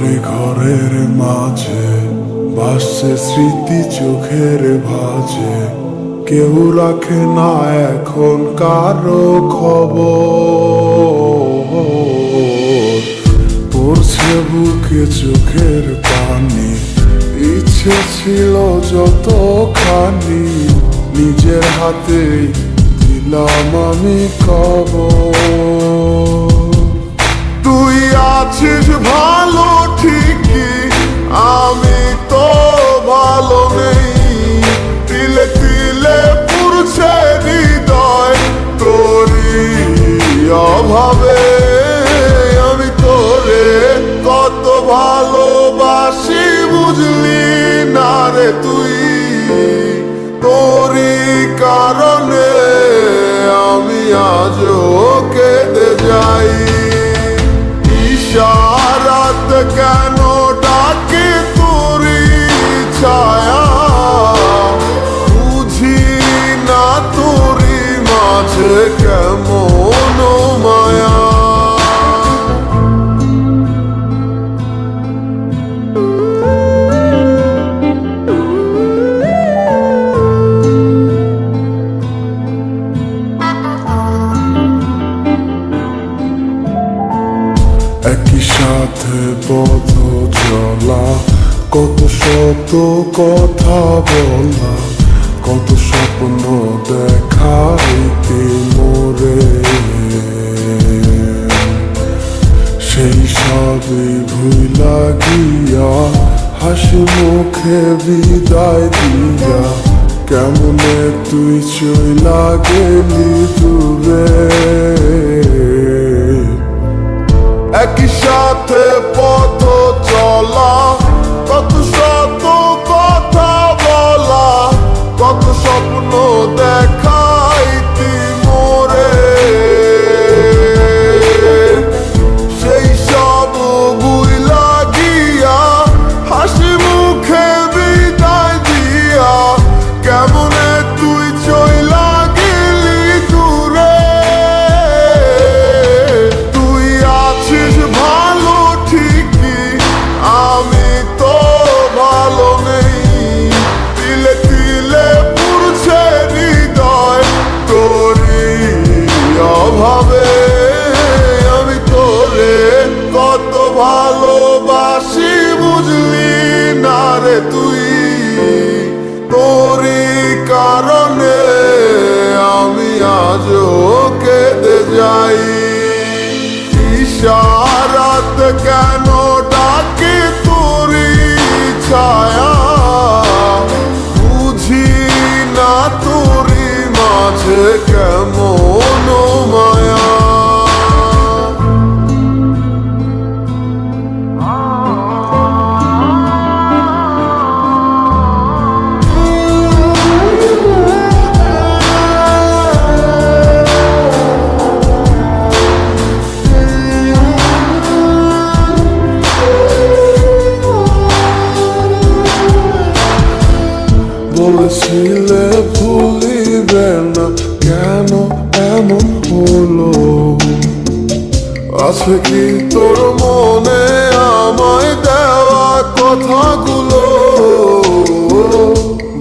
ঘরে ঘরের মাঝে ভাসছে স্মৃতি চোখের ভাঁজে, কেউ রাখে না এখন কারো খবর। পড়ছে বুকে চোখের পানি, ইচ্ছে ছিল যতখানি, নিজের হাতেই দিলাম আমি খবর। তুই আছিস ভালো ঠিকই, আমি তো ভালো নেই। তিলে তিলে পুড়ছে হৃদয় তোরই অভাবে। আমি তোরে কত ভালোবাসি বুঝলি না রে তুই, তোরই কারণে আমি আজও কেঁদে যাই। ইশারাত কেন ডাকে তোরই ছায়া, বুঝি না তোরই মাঝে কেমন মায়া। একই সাথে পথ চলা, কত শত কথা বলা, কত স্বপ্ন দেখা মোরে। সেই সবই ভুলা গিয়া হাসি মুখে বিদায় দিয়া, কেমনে তুই চইলা গেলি দূরে। একই সাথে পথ চলা, কত শত কথা বলা, কত স্বপ্ন দেখাইতি মোরে। সেই সব ভুইলা গিয়া হাসি মুখে বিদায় দিয়া, কেমনে তুই চইলা গেলি দূরে। তুই আছিস ভালো ঠিকই, আমি তো ভালো নেই। তিলে তিলে পুড়ছে হৃদয় তোরই অভাবে। আমি তোরে কত ভালোবাসি বুঝলি না রে তুই, তোরই কারণে আমি আজও কেঁদে যাই। ইশারাত কেন ডাকে তোরই ছায়া, বুঝি না তোরই মাঝে কেমন মায়া। বলেছিলে ভুলিবে না, কেন এমন হলো? আছে কি তোর মনে আমায় দেওয়া কথাগুলো?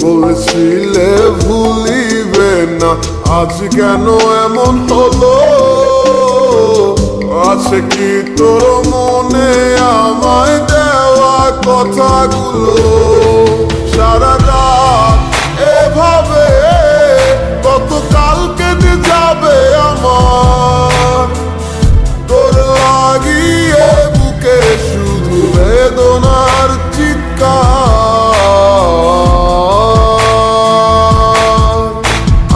বলেছিলে ভুলিবে না, আজ কেন এমন হলো? আছে কি তোর মনে আমায় দেওয়া কথাগুলো? সারা রাত এভাবে কতকাল কেটে যাবে আমার, তোর লাগিয়ে বুকে শুধু বেদনার চিৎকার।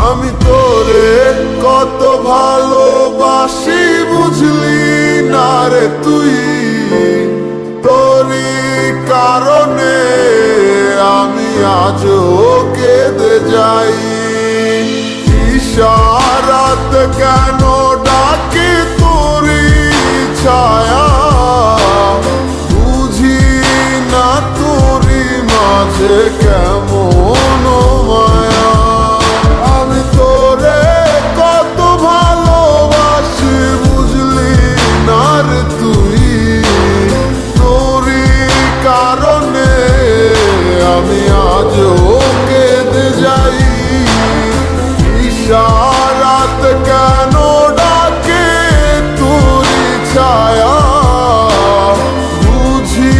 আমি তোরে কত ভালোবাসি বুঝলি না রে তুই, তোরই কারণে আমি আজও কেঁদে যাই। ইশারাত কেন ডাকে তোরই ছায়া, বুঝি না তোরই মাঝে কেমন মায়া। আমি তোরে কত ভালোবাসি বুঝলি না রে তুই, তোরই সারাত কেন ডাকে তোরি ছায়া, বুঝি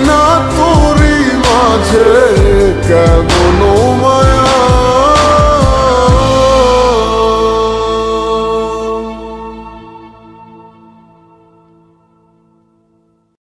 না তোরি মাঝে কেমন